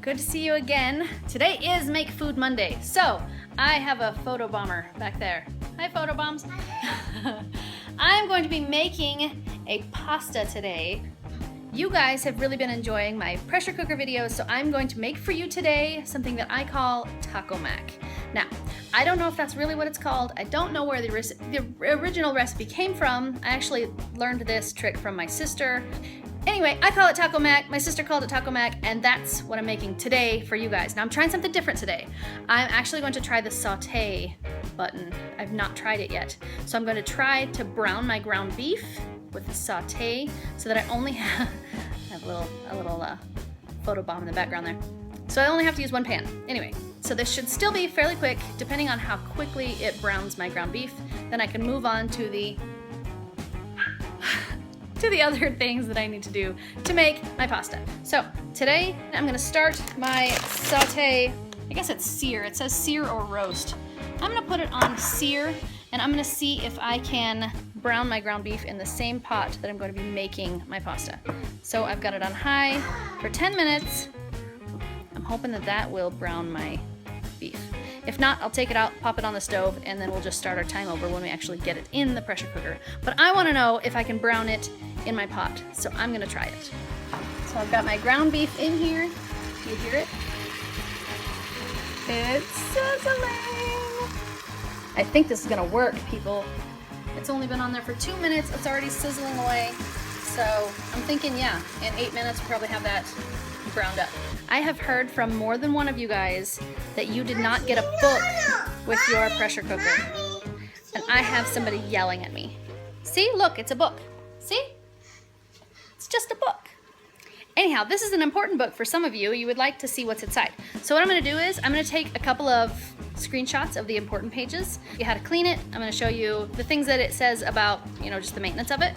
good to see you again. Today is Make Food Monday, so I have a photo bomber back there. Hi, photo bombs. I'm going to be making a pasta today. You guys have really been enjoying my pressure cooker videos, so I'm going to make for you today something that I call taco mac. Now, I don't know if that's really what it's called. I don't know where the original recipe came from. I actually learned this trick from my sister. Anyway, I call it taco mac, my sister called it taco mac, and that's what I'm making today for you guys. Now I'm trying something different today. I'm actually going to try the saute button. I've not tried it yet. So I'm going to try to brown my ground beef with the saute so that I only have, a little photo bomb in the background there. So I only have to use one pan. Anyway, so this should still be fairly quick depending on how quickly it browns my ground beef. Then I can move on to the other things that I need to do to make my pasta. So today I'm gonna start my saute. I guess it's sear. It says sear or roast. I'm gonna put it on sear, and I'm gonna see if I can brown my ground beef in the same pot that I'm going to be making my pasta. So I've got it on high for 10 minutes. I'm hoping that that will brown my beef. If not, I'll take it out, pop it on the stove, and then we'll just start our time over when we actually get it in the pressure cooker. But I wanna know if I can brown it in my pot, so I'm gonna try it. So I've got my ground beef in here. Do you hear it? It's sizzling. I think this is gonna work, people. It's only been on there for 2 minutes. It's already sizzling away. So I'm thinking, yeah, in 8 minutes, we'll probably have that browned up. I have heard from more than one of you guys that you did not get a book with your pressure cooker. And I have somebody yelling at me. See, look, it's a book. See? It's just a book. Anyhow, this is an important book for some of you. You would like to see what's inside. So what I'm gonna do is I'm gonna take a couple of screenshots of the important pages, how to clean it. I'm gonna show you the things that it says about, just the maintenance of it,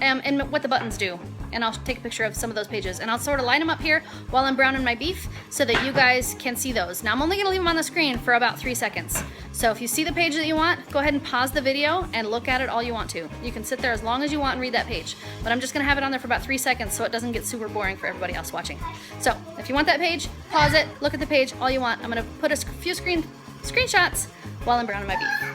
and what the buttons do. And I'll take a picture of some of those pages, and I'll sort of line them up here while I'm browning my beef so that you guys can see those. Now I'm only gonna leave them on the screen for about 3 seconds. So if you see the page that you want, go ahead and pause the video and look at it all you want to. You can sit there as long as you want and read that page, but I'm just gonna have it on there for about 3 seconds so it doesn't get super boring for everybody else watching. So if you want that page, pause it, look at the page, all you want. I'm gonna put a few screenshots while I'm browning my beef.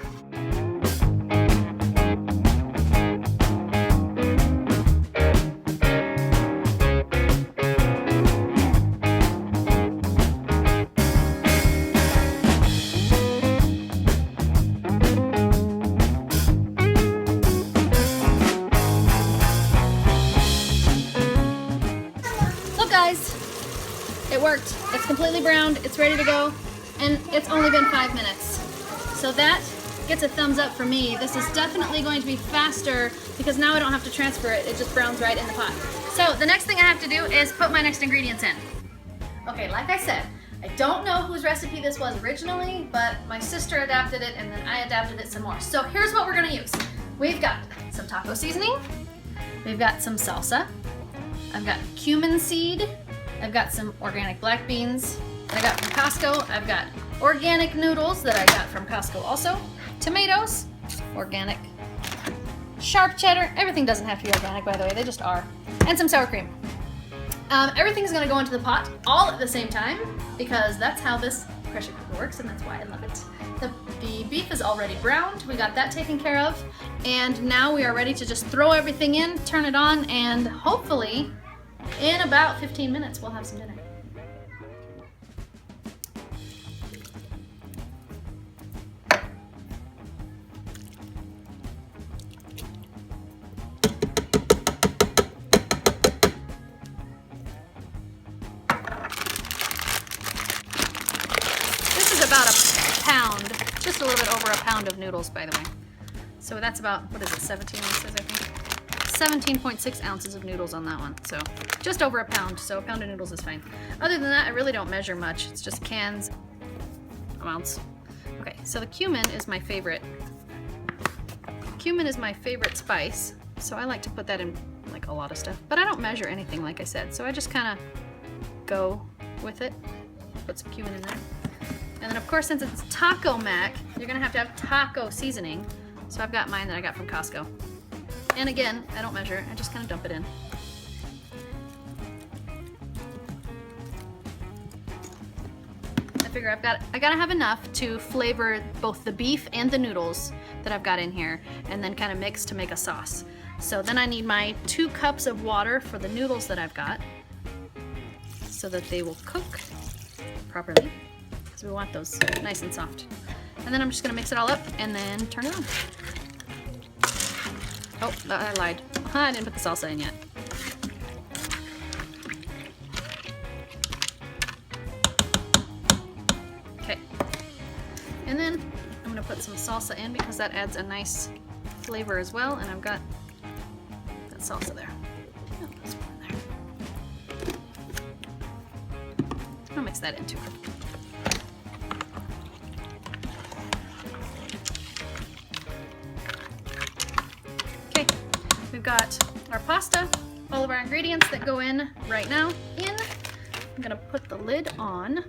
Guys, it worked. It's completely browned, it's ready to go, and it's only been 5 minutes. So that gets a thumbs up for me. This is definitely going to be faster because now I don't have to transfer it. It just browns right in the pot. So the next thing I have to do is put my next ingredients in. Okay, like I said, I don't know whose recipe this was originally, but my sister adapted it and then I adapted it some more. So here's what we're gonna use. We've got some taco seasoning, we've got some salsa, I've got cumin seed, I've got some organic black beans that I got from Costco, I've got organic noodles that I got from Costco also, tomatoes, organic, sharp cheddar, everything doesn't have to be organic by the way, they just are, and some sour cream. Everything's gonna go into the pot all at the same time because that's how this pressure cooker works and that's why I love it. The beef is already browned, we got that taken care of, and now we are ready to just throw everything in, turn it on, and hopefully in about 15 minutes we'll have some dinner. This is about a pound, just a little bit over a pound of noodles, by the way. So that's about, what is it, 17 ounces, I think? 17.6 ounces of noodles on that one, so just over a pound, so a pound of noodles is fine. Other than that, I really don't measure much. It's just cans amounts. Okay, so the cumin is my favorite. Cumin is my favorite spice, so I like to put that in like a lot of stuff, but I don't measure anything, like I said, so I just kind of go with it. Put some cumin in there. And then of course, since it's taco mac, you're gonna have to have taco seasoning. So I've got mine that I got from Costco. And again, I don't measure, I just kind of dump it in. figure I gotta have enough to flavor both the beef and the noodles that I've got in here, and then kind of mix to make a sauce. So then I need my 2 cups of water for the noodles that I've got, so that they will cook properly, because we want those nice and soft. And then I'm just gonna mix it all up and then turn it on. Oh, I lied. I didn't put the salsa in yet. Okay. And then I'm gonna put some salsa in because that adds a nice flavor as well, and I've got that salsa there. Oh, there's one there. I'll mix that in too. We've got our pasta, all of our ingredients that go in right now in. I'm gonna put the lid on.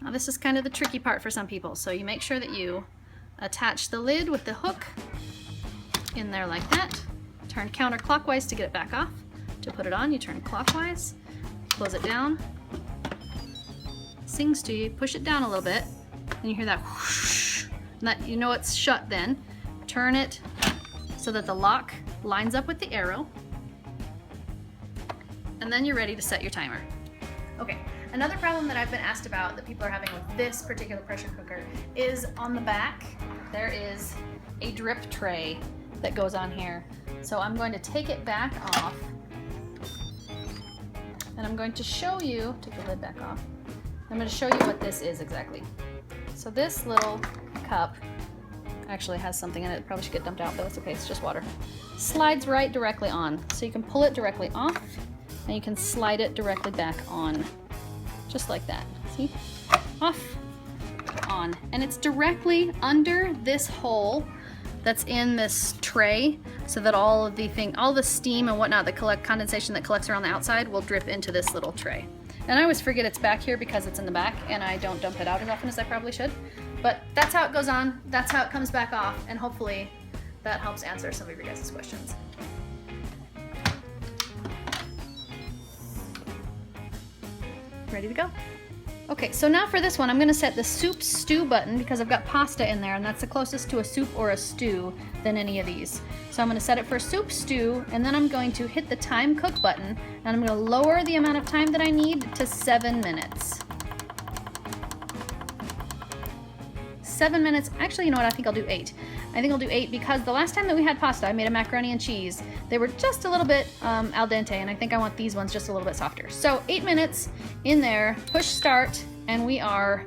Now this is kind of the tricky part for some people, so you make sure that you attach the lid with the hook in there like that. Turn counterclockwise to get it back off. To put it on, you turn clockwise, close it down. Sings to you, push it down a little bit, and you hear that whoosh, and that you know it's shut then. Turn it so that the lock lines up with the arrow, and then you're ready to set your timer. Okay, another problem that I've been asked about that people are having with this particular pressure cooker is on the back, there is a drip tray that goes on here. So I'm going to take it back off, and I'm going to show you, take the lid back off, I'm going to show you what this is exactly. So this little cup actually has something in it. Probably should get dumped out, but that's okay, it's just water. Slides right directly on. So you can pull it directly off, and you can slide it directly back on. Just like that. See? Off, on. And it's directly under this hole that's in this tray, so that all the steam and whatnot, the condensation that collects around the outside will drip into this little tray. And I always forget it's back here because it's in the back, and I don't dump it out as often as I probably should. But that's how it goes on, that's how it comes back off, and hopefully that helps answer some of your guys' questions. Ready to go? Okay, so now for this one, I'm gonna set the soup stew button because I've got pasta in there, and that's the closest to a soup or a stew than any of these. So I'm gonna set it for soup stew, and then I'm going to hit the time cook button, and I'm gonna lower the amount of time that I need to 7 minutes. 7 minutes, actually, you know what, I think I'll do 8. I think I'll do 8 because the last time that we had pasta, I made a macaroni and cheese. They were just a little bit al dente, and I think I want these ones just a little bit softer. So 8 minutes in there, push start, and we are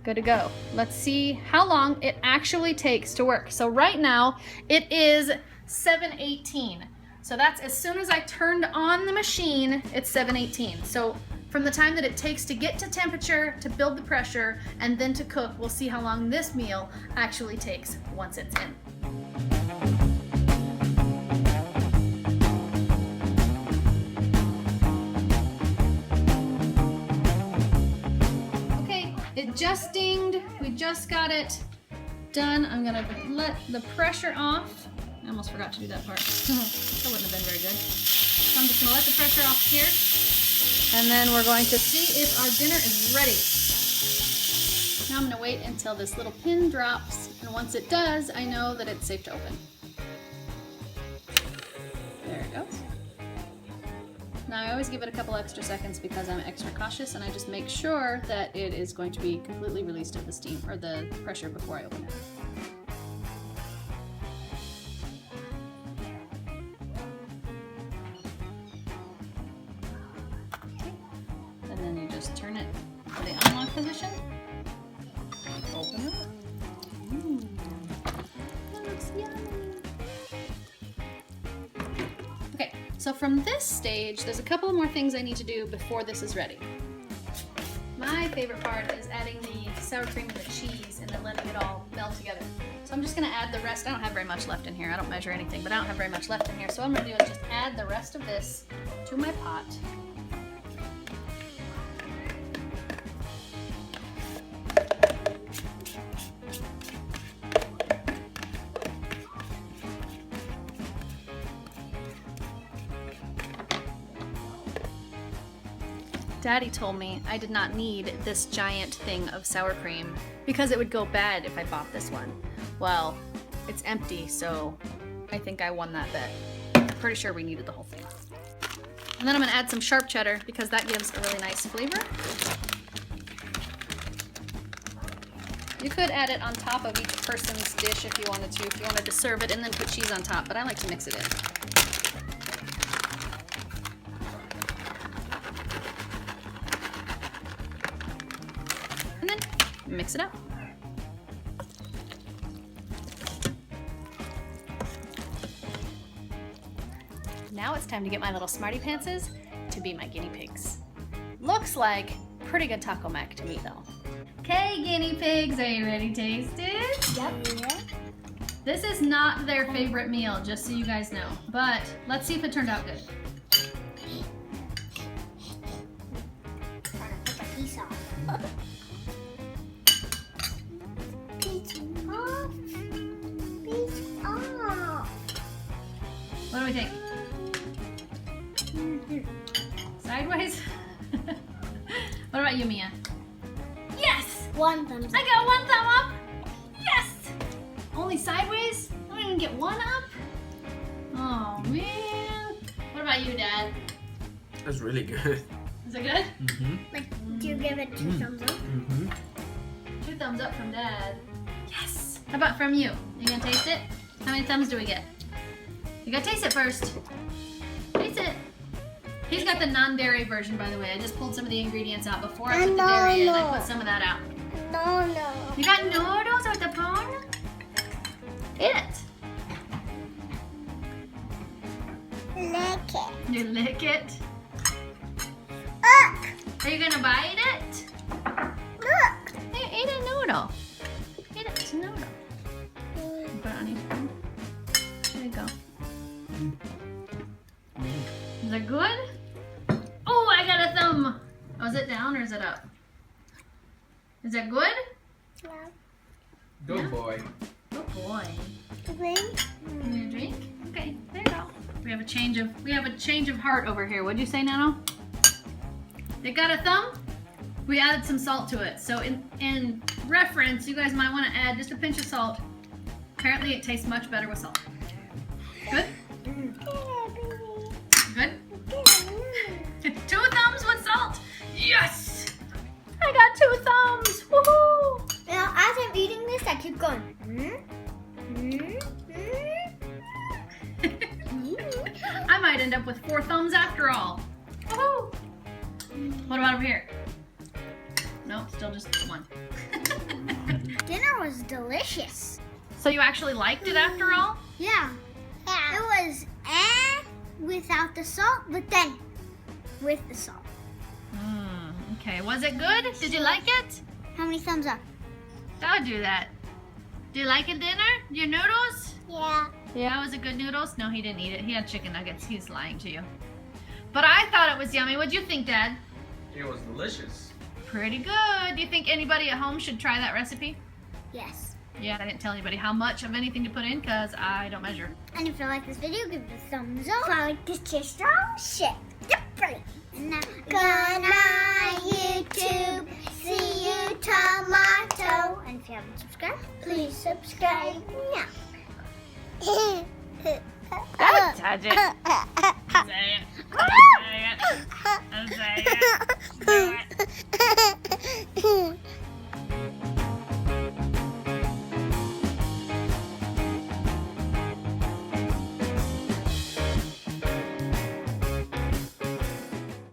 good to go. Let's see how long it actually takes to work. So right now, it is 7:18. So that's as soon as I turned on the machine, it's 7:18. So from the time that it takes to get to temperature, to build the pressure, and then to cook, we'll see how long this meal actually takes once it's in. Okay, it just dinged. We just got it done. I'm gonna let the pressure off. I almost forgot to do that part. That wouldn't have been very good. So I'm just gonna let the pressure off here. And then we're going to see if our dinner is ready. Now I'm gonna wait until this little pin drops, and once it does, I know that it's safe to open. There it goes. Now I always give it a couple extra seconds because I'm extra cautious, and I just make sure that it is going to be completely released of the steam or the pressure before I open it. Turn it to the unlock position. Open it. That looks yummy. Okay, so from this stage, there's a couple more things I need to do before this is ready. My favorite part is adding the sour cream and the cheese and then letting it all melt together. So I'm just gonna add the rest. I don't have very much left in here. I don't measure anything, but I don't have very much left in here. So what I'm gonna do is just add the rest of this to my pot. Daddy told me I did not need this giant thing of sour cream because it would go bad if I bought this one. Well, it's empty, so I think I won that bet. I'm pretty sure we needed the whole thing. And then I'm gonna add some sharp cheddar because that gives a really nice flavor. You could add it on top of each person's dish if you wanted to, if you wanted to serve it and then put cheese on top, but I like to mix it in. And then mix it up. Now it's time to get my little Smartypantses to be my guinea pigs. Looks like pretty good taco mac to me though. Okay, guinea pigs, are you ready to taste it? Yep. Yeah. This is not their favorite meal, just so you guys know. But let's see if it turned out good. Trying to put the piece off. Piece off. Piece off. What do we think? Sideways? What about you, Mia? Yes! One thumbs up. I got one thumb up! Yes! Only sideways? I didn't even get one up? Oh, man. What about you, Dad? That's really good. Is it good? Mm-hmm. Like, do you give it 2 thumbs up? Mm-hmm. 2 thumbs up from Dad. Yes! How about from you? You gonna taste it? How many thumbs do we get? You gotta taste it first. Taste it. He's got the non-dairy version, by the way. I just pulled some of the ingredients out before I put the dairy in. I put some of that out. No. You got noodles with the phone? Eat it. Lick it. You lick it. Look. Are you gonna bite it? Look. Hey, eat a noodle. Eat it. It's a noodle. Put it on your phone. There you go. Is it good? Oh, I got a thumb. Oh, is it down or is it up? Is that good? No. Good boy. Oh boy. Drink. You need a drink? Okay, there you go. We have a change of heart over here. What'd you say, Nano? It got a thumb? We added some salt to it. So in reference, you guys might want to add just a pinch of salt. Apparently it tastes much better with salt. Good? Good? 2 thumbs with salt. Yes! I got 2 thumbs. Woohoo! Now, as I'm eating this, I keep going. I might end up with 4 thumbs after all. Woohoo! What about over here? Nope, still just 1. Dinner was delicious. So you actually liked it after all? Yeah. It was without the salt, but then with the salt. Okay, was it good? Did you like it? How many thumbs up? Don't do that. Do you like it, dinner? Your noodles? Yeah. Yeah, was it good noodles? No, he didn't eat it. He had chicken nuggets. He's lying to you. But I thought it was yummy. What'd you think, Dad? It was delicious. Pretty good. Do you think anybody at home should try that recipe? Yes. Yeah, I didn't tell anybody how much of anything to put in because I don't measure. And if you like this video, give it a thumbs up. Like this to strong shit. Yep, right. And now, good night, YouTube. See you tomorrow. And if you haven't subscribed, please subscribe now. Don't touch it. Say it. Say it. Say it.